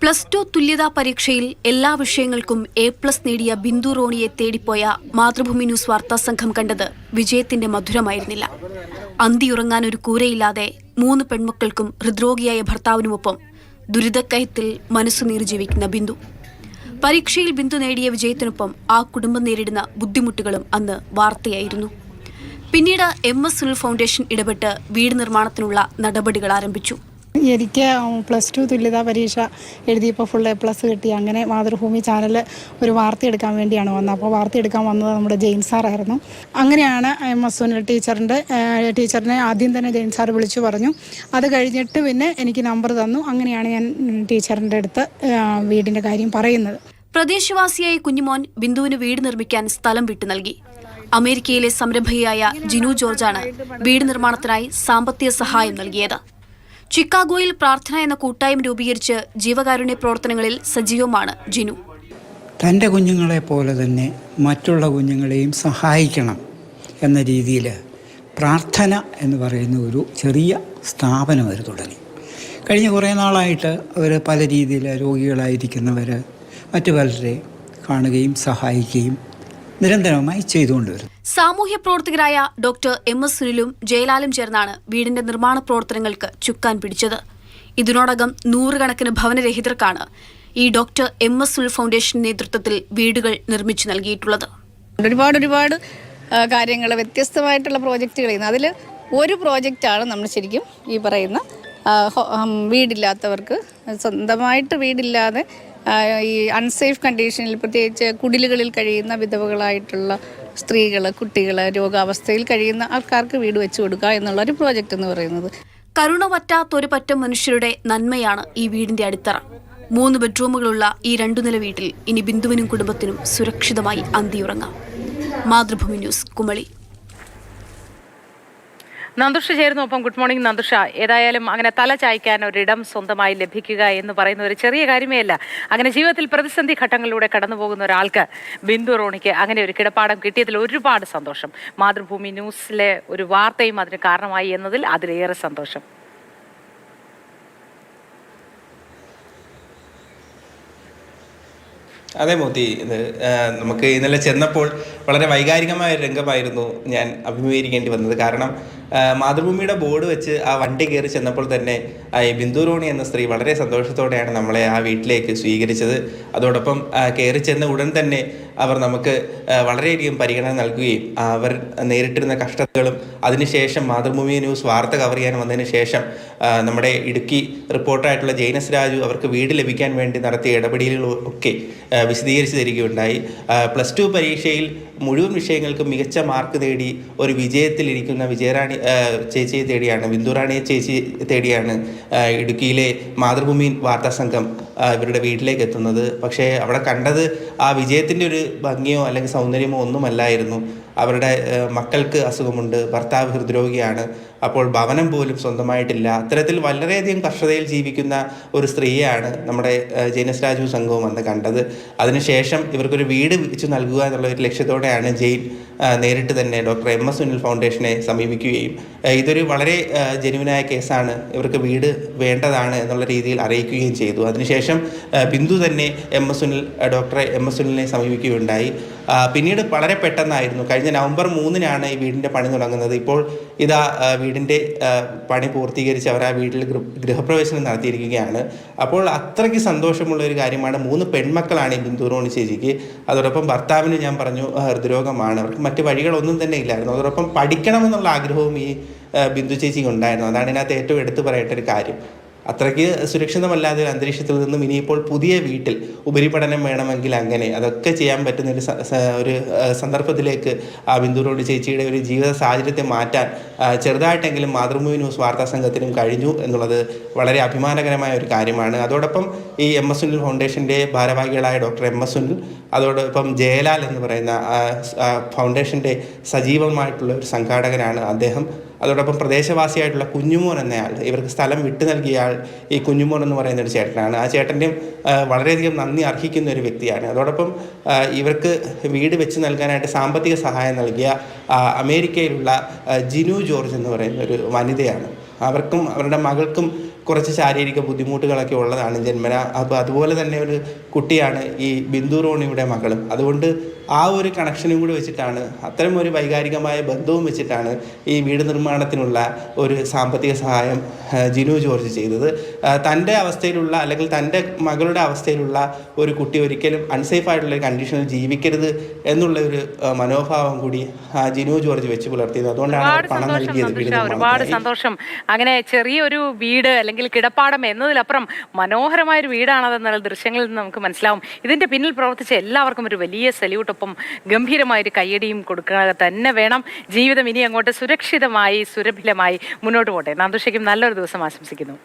+2 തുല്യതാ പരീക്ഷയിൽ എല്ലാ വിഷയങ്ങൾക്കും A+ നേടിയ ബിന്ദു റോണിയെ തേടിപ്പോയ മാതൃഭൂമി ന്യൂസ് വാർത്താ സംഘം കണ്ടത് വിജയത്തിന്റെ മധുരമായിരുന്നില്ല. അന്തിയുറങ്ങാൻ ഒരു കൂരയില്ലാതെ 3 പെൺമക്കൾക്കും ഹൃദ്രോഗിയായ ഭർത്താവിനുമൊപ്പം ദുരിതക്കയത്തിൽ മനസ്സുനീറി ജീവിക്കുന്ന ബിന്ദു. പരീക്ഷയിൽ ബിന്ദു നേടിയ വിജയത്തിനൊപ്പം ആ കുടുംബം നേരിടുന്ന ബുദ്ധിമുട്ടുകളും അന്ന് വാർത്തയായിരുന്നു. പിന്നീട് MS സുനിൽ ഫൗണ്ടേഷൻ ഇടപെട്ട് വീട് നിർമ്മാണത്തിനുള്ള നടപടികൾ ആരംഭിച്ചു. എനിക്ക് +2 തുല്യതാ പരീക്ഷ എഴുതിയപ്പോൾ ഫുൾ A+ കിട്ടി. അങ്ങനെ മാതൃഭൂമി ചാനൽ ഒരു വാർത്ത എടുക്കാൻ വേണ്ടിയാണ് വന്നത്. അപ്പോൾ വാർത്ത എടുക്കാൻ വന്നത് നമ്മുടെ ജെയിൻ സാറായിരുന്നു. അങ്ങനെയാണ് MS സുനിൽ ടീച്ചറിനെ ആദ്യം തന്നെ ജെയിൻ സാർ വിളിച്ചു പറഞ്ഞു. അത് കഴിഞ്ഞിട്ട് പിന്നെ എനിക്ക് നമ്പർ തന്നു. അങ്ങനെയാണ് ഞാൻ ടീച്ചറിൻ്റെ അടുത്ത് വീടിൻ്റെ കാര്യം പറയുന്നത്. പ്രദേശവാസിയായ കുഞ്ഞുമോൻ ബിന്ദുവിന് വീട് നിർമ്മിക്കാൻ സ്ഥലം വിട്ടു നൽകി. അമേരിക്കയിലെ സംരംഭകയായ ജിനു ജോർജാണ് വീട് നിർമ്മാണത്തിനായി സാമ്പത്തിക സഹായം നൽകിയത്. ചിക്കാഗോയിൽ പ്രാർത്ഥന എന്ന കൂട്ടായ്മ രൂപീകരിച്ച് ജീവകാരുണ്യ പ്രവർത്തനങ്ങളിൽ സജീവമാണ് ജിനു. തൻ്റെ കുഞ്ഞുങ്ങളെ പോലെ തന്നെ മറ്റുള്ള കുഞ്ഞുങ്ങളെയും സഹായിക്കണം എന്ന രീതിയിൽ പ്രാർത്ഥന എന്ന് പറയുന്ന ഒരു ചെറിയ സ്ഥാപനം അവർ തുടങ്ങി. കഴിഞ്ഞ കുറേ നാളായിട്ട് അവർ പല രീതിയിൽ രോഗികളായിരിക്കുന്നവർ മറ്റു പലരെ കാണുകയും സഹായിക്കുകയും നിരന്തരമായി ചെയ്തുകൊണ്ടുവരുന്നു. സാമൂഹ്യ പ്രവർത്തകരായ ഡോക്ടർ MS സുനിലും ജയലാലും ചേർന്നാണ് വീടിന്റെ നിർമ്മാണ പ്രവർത്തനങ്ങൾക്ക് ചുക്കാൻ പിടിച്ചത്. ഇതിനോടകം 100 കണക്കിന് ഭവനരഹിതർക്കാണ് ഈ ഡോക്ടർ MS സുനിൽ ഫൗണ്ടേഷൻ നേതൃത്വത്തിൽ വീടുകൾ നിർമ്മിച്ചു നൽകിയിട്ടുള്ളത്. ഒരുപാട് കാര്യങ്ങൾ, വ്യത്യസ്തമായിട്ടുള്ള പ്രോജക്റ്റുകൾ ചെയ്യുന്നത്. അതിൽ ഒരു പ്രോജക്റ്റാണ് നമ്മൾ ശരിക്കും ഈ പറയുന്ന വീടില്ലാത്തവർക്ക്, സ്വന്തമായിട്ട് വീടില്ലാതെ ഈ അൺസേഫ് കണ്ടീഷനിൽ, പ്രത്യേകിച്ച് കുടിലുകളിൽ കഴിയുന്ന വിധവകളായിട്ടുള്ള സ്ത്രീകൾ, കുട്ടികൾ, രോഗാവസ്ഥയിൽ കഴിയുന്ന ആൾക്കാർക്ക് വീട് വെച്ചു കൊടുക്കുക എന്നുള്ള ഒരു പ്രോജക്റ്റ് എന്ന് പറയുന്നത്. കരുണ പറ്റാത്തൊരു പറ്റം മനുഷ്യരുടെ നന്മയാണ് ഈ വീടിന്റെ അടിത്തറ. 3 ബെഡ്റൂമുകളുള്ള ഈ 2 നില വീട്ടിൽ ഇനി ബിന്ദുവിനും കുടുംബത്തിനും സുരക്ഷിതമായി അന്തിയുറങ്ങാം. മാതൃഭൂമി ന്യൂസ്, കുമളി. നന്ദുഷ ചേരുന്നു. ഒപ്പം ഗുഡ് മോർണിംഗ് നന്ദുഷ. ഏതായാലും അങ്ങനെ തല ചായ്ക്കാൻ ഒരിടം സ്വന്തമായി ലഭിക്കുക എന്ന് പറയുന്ന ഒരു ചെറിയ കാര്യമേ അല്ല. അങ്ങനെ ജീവിതത്തിൽ പ്രതിസന്ധി ഘട്ടങ്ങളിലൂടെ കടന്നു പോകുന്ന ഒരാൾക്ക്, ബിന്ദു റോണിക്ക് അങ്ങനെ ഒരു കിടപ്പാടം കിട്ടിയതിൽ ഒരുപാട് സന്തോഷം. മാതൃഭൂമി ന്യൂസിലെ ഒരു വാർത്തയും അതിന് കാരണമായി എന്നതിൽ അതിലേറെ സന്തോഷം. അതെ മോത്തി, നമുക്ക് ഇന്നലെ ചെന്നപ്പോൾ വളരെ വൈകാരികമായ ഒരു രംഗമായിരുന്നു ഞാൻ അഭിമുഖീകരിക്കേണ്ടി വന്നത്. കാരണം മാതൃഭൂമിയുടെ ബോർഡ് വെച്ച് ആ വണ്ടി കയറി ചെന്നപ്പോൾ തന്നെ ബിന്ദു റോണി എന്ന സ്ത്രീ വളരെ സന്തോഷത്തോടെയാണ് നമ്മളെ ആ വീട്ടിലേക്ക് സ്വീകരിച്ചത്. അതോടൊപ്പം കയറി ചെന്ന ഉടൻ തന്നെ അവർ നമുക്ക് വളരെയധികം പരിഗണന നൽകുകയും അവർ നേരിട്ടിരുന്ന കഷ്ടതകളും അതിനുശേഷം മാതൃഭൂമി ന്യൂസ് വാർത്ത കവർ ചെയ്യാൻ വന്നതിന് ശേഷം നമ്മുടെ ഇടുക്കി റിപ്പോർട്ടറായിട്ടുള്ള ജെയിനസ് രാജു അവർക്ക് വീട് ലഭിക്കാൻ വേണ്ടി നടത്തിയ ഇടപെടലുകളൊക്കെ വിശദീകരിച്ച് തരികയുണ്ടായി. +2 പരീക്ഷയിൽ മുഴുവൻ വിഷയങ്ങൾക്കും മികച്ച മാർക്ക് നേടി ഒരു വിജയത്തിലിരിക്കുന്ന വിജയറാണി ചേച്ചിയെ തേടിയാണ്, ബിന്ദു റാണിയെ ചേച്ചി തേടിയാണ് ഇടുക്കിയിലെ മാതൃഭൂമി വാർത്താ സംഘം ഇവരുടെ വീട്ടിലേക്ക് എത്തുന്നത്. പക്ഷേ അവിടെ കണ്ടത് ആ വിജയത്തിൻ്റെ ഒരു ഭംഗിയോ അല്ലെങ്കിൽ സൗന്ദര്യമോ ഒന്നുമല്ലായിരുന്നു. അവരുടെ മക്കൾക്ക് അസുഖമുണ്ട്, ഭർത്താവ് ഹൃദ്രോഗിയാണ്, അപ്പോൾ ഭവനം പോലും സ്വന്തമായിട്ടില്ല. അത്തരത്തിൽ വളരെയധികം കഷ്ടതയിൽ ജീവിക്കുന്ന ഒരു സ്ത്രീയാണ് നമ്മുടെ ജെയിനസ് രാജു സംഘവും അന്ന് കണ്ടത്. അതിനുശേഷം ഇവർക്കൊരു വീട് വെച്ച് നൽകുക എന്നുള്ള ഒരു ലക്ഷ്യത്തോടെയാണ് ജെയിൻ നേരിട്ട് തന്നെ ഡോക്ടർ MS സുനിൽ ഫൗണ്ടേഷനെ സമീപിക്കുകയും ഇതൊരു വളരെ ജെനുവിനായ കേസാണ്, ഇവർക്ക് വീട് വേണ്ടതാണ് എന്നുള്ള രീതിയിൽ അറിയിക്കുകയും ചെയ്തു. അതിനുശേഷം ബിന്ദു തന്നെ ഡോക്ടറെ MS സുനിലിനെ സമീപിക്കുകയുണ്ടായി. പിന്നീട് വളരെ പെട്ടെന്നായിരുന്നു, കഴിഞ്ഞ നവംബർ 3-നാണ് ഈ വീടിൻ്റെ പണി തുടങ്ങുന്നത്. ഇപ്പോൾ ഇതാ വീടിൻ്റെ പണി പൂർത്തീകരിച്ച് അവർ ആ വീട്ടിൽ ഗൃഹപ്രവേശനം നടത്തിയിരിക്കുകയാണ്. അപ്പോൾ അത്രയ്ക്ക് സന്തോഷമുള്ള ഒരു കാര്യമാണ്. 3 പെൺമക്കളാണ് ഈ ബിന്ദു റോണി ചേച്ചിക്ക്. അതോടൊപ്പം ഭർത്താവിന് ഞാൻ പറഞ്ഞു ഹൃദ്രോഗമാണ്, അവർക്ക് മറ്റ് വഴികളൊന്നും തന്നെ ഇല്ലായിരുന്നു. അതോടൊപ്പം പഠിക്കണമെന്നുള്ള ആഗ്രഹവും ഈ ബിന്ദു ചേച്ചിക്ക് ഉണ്ടായിരുന്നു. അതാണ് ഇതിനകത്ത് ഏറ്റവും എടുത്തു പറയേണ്ട ഒരു കാര്യം. അത്രയ്ക്ക് സുരക്ഷിതമല്ലാത്ത ഒരു അന്തരീക്ഷത്തിൽ നിന്നും ഇനിയിപ്പോൾ പുതിയ വീട്ടിൽ ഉപരിപഠനം വേണമെങ്കിൽ അങ്ങനെ അതൊക്കെ ചെയ്യാൻ പറ്റുന്ന ഒരു സന്ദർഭത്തിലേക്ക് ആ ബിന്ദു റോണി ചേച്ചിയുടെ ഒരു ജീവിത സാഹചര്യത്തെ മാറ്റാൻ ചെറുതായിട്ടെങ്കിലും മാതൃഭൂമി ന്യൂസ് വാർത്താ സംഘത്തിനും കഴിഞ്ഞു എന്നുള്ളത് വളരെ അഭിമാനകരമായ ഒരു കാര്യമാണ്. അതോടൊപ്പം ഈ MS സുനിൽ ഫൗണ്ടേഷൻ്റെ ഭാരവാഹികളായ ഡോക്ടർ MS സുനിൽ, അതോടൊപ്പം ജയലാൽ എന്ന് പറയുന്ന ഫൗണ്ടേഷൻ്റെ സജീവമായിട്ടുള്ള ഒരു സംഘാടകനാണ് അദ്ദേഹം. അതോടൊപ്പം പ്രദേശവാസിയായിട്ടുള്ള കുഞ്ഞുമോൻ എന്നയാൾ, ഇവർക്ക് സ്ഥലം വിട്ടു നൽകിയ ആൾ ഈ കുഞ്ഞുമോൻ എന്ന് പറയുന്ന ഒരു ചേട്ടനാണ്. ആ ചേട്ടൻ്റെയും വളരെയധികം നന്ദി അർഹിക്കുന്ന ഒരു വ്യക്തിയാണ്. അതോടൊപ്പം ഇവർക്ക് വീട് വെച്ച് നൽകാനായിട്ട് സാമ്പത്തിക സഹായം നൽകിയ അമേരിക്കയിലുള്ള ജിനു ജോർജ് എന്ന് പറയുന്ന ഒരു വനിതയാണ്. അവർക്കും അവരുടെ മകൾക്കും കുറച്ച് ശാരീരിക ബുദ്ധിമുട്ടുകളൊക്കെ ഉള്ളതാണ് ജന്മന. അപ്പോൾ അതുപോലെ തന്നെ ഒരു കുട്ടിയാണ് ഈ ബിന്ദു റോണിയുടെ മകളും. അതുകൊണ്ട് ആ ഒരു കണക്ഷനും കൂടി വെച്ചിട്ടാണ്, അത്തരം ഒരു വൈകാരികമായ ബന്ധവും വെച്ചിട്ടാണ് ഈ വീട് നിർമ്മാണത്തിനുള്ള ഒരു സാമ്പത്തിക സഹായം ജിനു ജോർജ് ചെയ്തത്. തൻ്റെ അവസ്ഥയിലുള്ള അല്ലെങ്കിൽ തൻ്റെ മകളുടെ അവസ്ഥയിലുള്ള ഒരു കുട്ടി ഒരിക്കലും അൺസേഫ് ആയിട്ടുള്ള കണ്ടീഷനിൽ ജീവിക്കരുത് എന്നുള്ള ഒരു മനോഭാവം കൂടി ജിനു ജോർജ് വെച്ച് പുലർത്തിയത്. അതുകൊണ്ടാണ് പണം നൽകിയത്. ഒരുപാട് സന്തോഷം. അങ്ങനെ ചെറിയൊരു വീട് അല്ലെങ്കിൽ കിടപ്പാടം എന്നതിലപ്പുറം മനോഹരമായൊരു വീടാണതെന്നുള്ള ദൃശ്യങ്ങളിൽ നിന്ന് നമുക്ക് മനസ്സിലാവും. ഇതിന്റെ പിന്നിൽ പ്രവർത്തിച്ച എല്ലാവർക്കും ഒരു വലിയ സല്യൂട്ട്, ഒപ്പം ഗംഭീരമായൊരു കയ്യടിയും കൊടുക്കുക തന്നെ വേണം. ജീവിതം ഇനി അങ്ങോട്ട് സുരക്ഷിതമായി സുരഭിലമായി മുന്നോട്ട് പോട്ടെ. നന്ദുഷയ്ക്കും നല്ലൊരു ദിവസം ആശംസിക്കുന്നു.